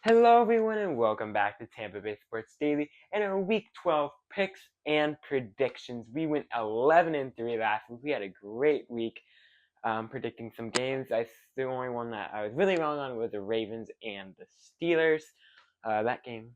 Hello, everyone, and welcome back to Tampa Bay Sports Daily and our Week 12 picks and predictions. We went 11-3 last week. We had a great week predicting some games. The only one that I was really wrong on was the Ravens and the Steelers. That game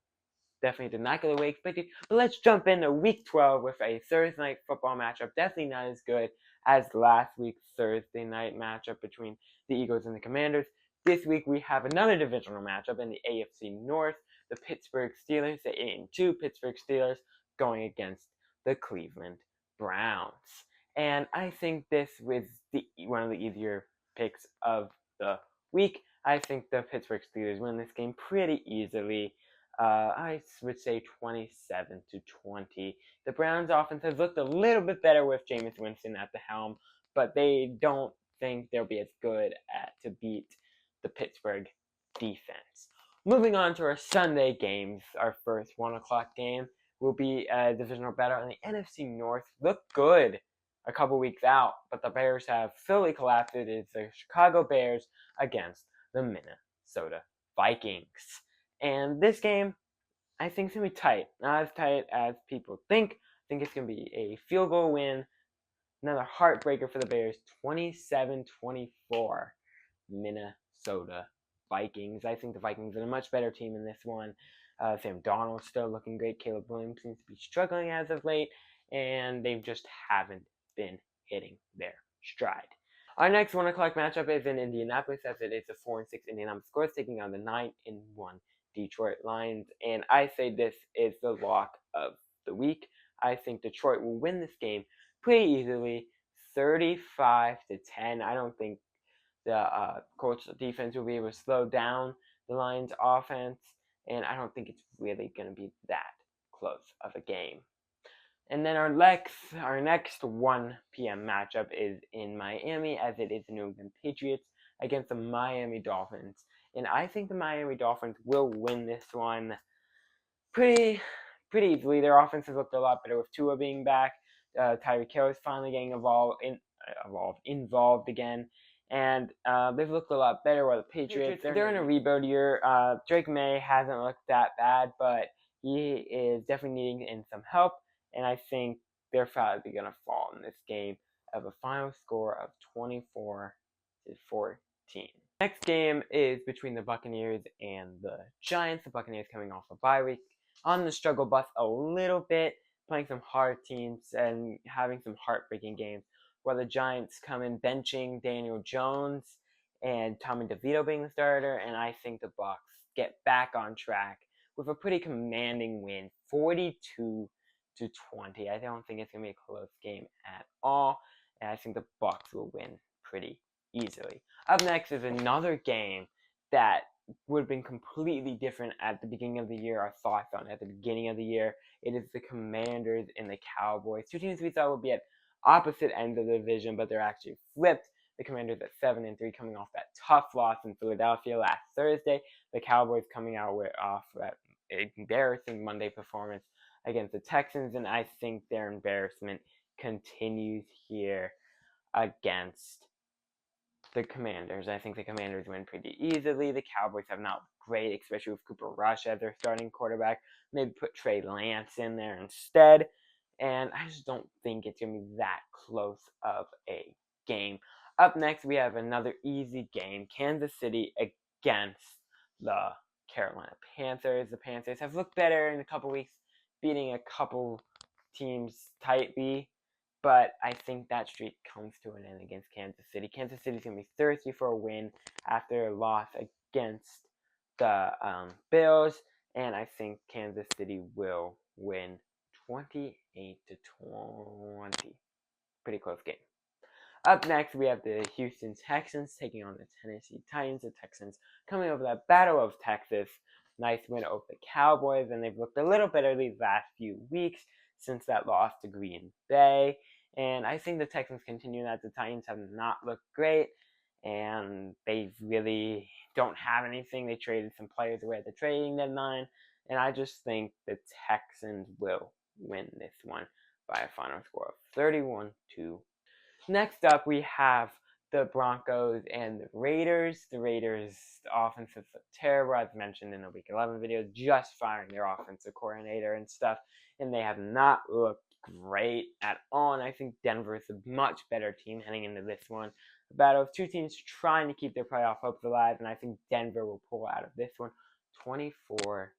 definitely did not go the way expected. But let's jump into Week 12 with a Thursday night football matchup. Definitely not as good as last week's Thursday night matchup between the Eagles and the Commanders. This week we have another divisional matchup in the AFC North. The Pittsburgh Steelers, the 8-2 Pittsburgh Steelers, going against the Cleveland Browns. And I think this was one of the easier picks of the week. I think the Pittsburgh Steelers win this game pretty easily. I would say 27-20. The Browns' offense has looked a little bit better with Jameis Winston at the helm, but they don't think they'll be as good to beat the Pittsburgh defense. Moving on to our Sunday games, our first 1 o'clock game will be a divisional battle in the NFC North. Looked good a couple weeks out, but the Bears have fully collapsed. It is the Chicago Bears against the Minnesota Vikings. And this game, I think, is going to be tight. Not as tight as people think. I think it's going to be a field goal win. Another heartbreaker for the Bears. 27-24. Minnesota Vikings. I think the Vikings are a much better team in this one. Sam Darnold's still looking great. Caleb Williams seems to be struggling as of late. And they just haven't been hitting their stride. Our next 1 o'clock matchup is in Indianapolis, as it is the 4-6 Indianapolis Colts taking on the 9-1 Detroit Lions, and I say this is the lock of the week. I think Detroit will win this game pretty easily, 35-10. I don't think the Colts defense will be able to slow down the Lions offense, and I don't think it's really going to be that close of a game. And then our next 1 p.m. matchup is in Miami, as it is the New England Patriots against the Miami Dolphins. And I think the Miami Dolphins will win this one pretty easily. Their offense has looked a lot better with Tua being back. Tyreek Hill is finally getting involved again. And they've looked a lot better, while the Patriots, they're in a rebuild year. Drake May hasn't looked that bad, but he is definitely needing in some help. And I think they're probably going to fall in this game of a final score of 24-14. Next game is between the Buccaneers and the Giants. The Buccaneers coming off a bye week on the struggle bus a little bit, playing some hard teams and having some heartbreaking games, while the Giants come in benching Daniel Jones and Tommy DeVito being the starter. And I think the Bucs get back on track with a pretty commanding win, 42-20. I don't think it's going to be a close game at all, and I think the Bucs will win pretty easily. Up next is another game that would have been completely different at the beginning of the year. Our thoughts on it at the beginning of the year. It is the Commanders and the Cowboys. Two teams we thought would be at opposite ends of the division, but they're actually flipped. The Commanders at 7-3, coming off that tough loss in Philadelphia last Thursday. The Cowboys coming out off that embarrassing Monday performance against the Texans, and I think their embarrassment continues here against the Commanders. I think the Commanders win pretty easily. The Cowboys have not looked great, especially with Cooper Rush as their starting quarterback. Maybe put Trey Lance in there instead, and I just don't think it's going to be that close of a game. Up next, we have another easy game, Kansas City against the Carolina Panthers. The Panthers have looked better in a couple weeks, beating a couple teams tightly, but I think that streak comes to an end against Kansas City. Kansas City's going to be thirsty for a win after a loss against the Bills, and I think Kansas City will win 28-20. Pretty close game. Up next, we have the Houston Texans taking on the Tennessee Titans. The Texans coming over that Battle of Texas. Nice win over the Cowboys, and they've looked a little better these last few weeks since that loss to Green Bay. And I think the Texans continue that. The Titans have not looked great, and they really don't have anything. They traded some players away at the trading deadline, and I just think the Texans will win this one by a final score of 31-2. Next up, we have the Broncos and the Raiders. The Raiders' offense is terrible, as mentioned in the Week 11 video, just firing their offensive coordinator and stuff, and they have not looked great at all. And I think Denver is a much better team heading into this one. A battle of two teams trying to keep their playoff hopes alive, and I think Denver will pull out of this one 24-10.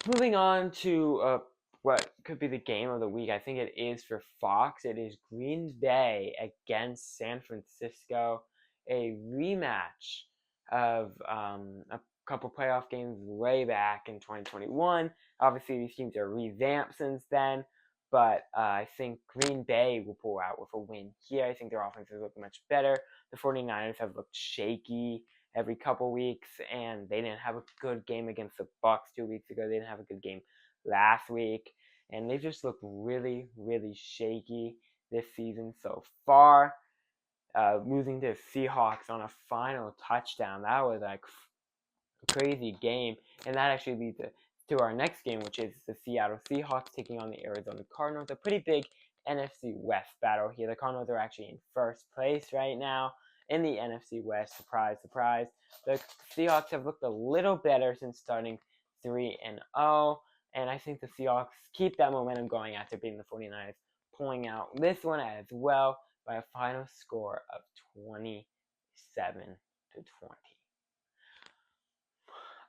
Moving on to what could be the game of the week. I think it is for Fox. It is Green Bay against San Francisco, a rematch of a couple playoff games way back in 2021. Obviously, these teams are revamped since then, but I think Green Bay will pull out with a win here. I think their offense is looking much better. The 49ers have looked shaky every couple weeks, and they didn't have a good game against the Bucs 2 weeks ago. They didn't have a good game last week, and they just look really, really shaky this season so far. Losing to Seahawks on a final touchdown, that was like a crazy game, and that actually leads to our next game, which is the Seattle Seahawks taking on the Arizona Cardinals. A pretty big NFC West battle here. The Cardinals are actually in first place right now in the NFC West. Surprise, surprise. The Seahawks have looked a little better since starting 3-0, and I think the Seahawks keep that momentum going after beating the 49ers, pulling out this one as well by a final score of 27-20.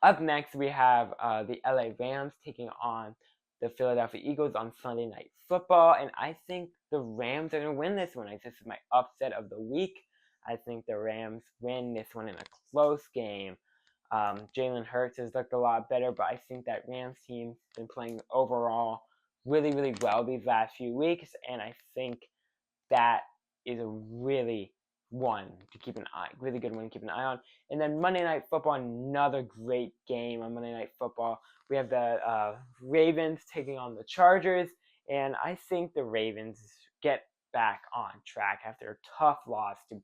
Up next, we have the LA Rams taking on the Philadelphia Eagles on Sunday Night Football, and I think the Rams are going to win this one. This is my upset of the week. I think the Rams win this one in a close game. Jalen Hurts has looked a lot better, but I think that Rams team's been playing overall really, really well these last few weeks, and I think that is a really good one to keep an eye on. And then Monday Night Football, another great game on Monday Night Football. We have the Ravens taking on the Chargers, and I think the Ravens get back on track after a tough loss to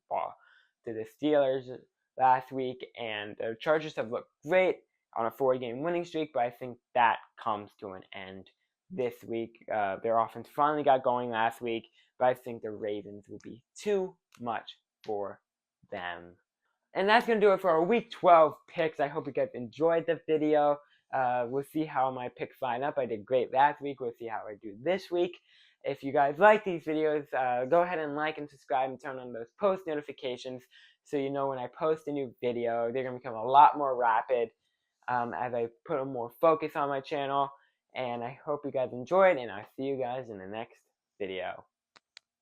the Steelers last week, and the Chargers have looked great on a 4-game winning streak, but I think that comes to an end this week. Their offense finally got going last week, but I think the Ravens will be too much for them. And that's going to do it for our Week 12 picks. I hope you guys enjoyed the video. We'll see how my picks line up. I did great last week. We'll see how I do this week. If you guys like these videos, go ahead and like and subscribe and turn on those post notifications so you know when I post a new video. They're going to become a lot more rapid as I put a more focus on my channel. And I hope you guys enjoyed, and I'll see you guys in the next video.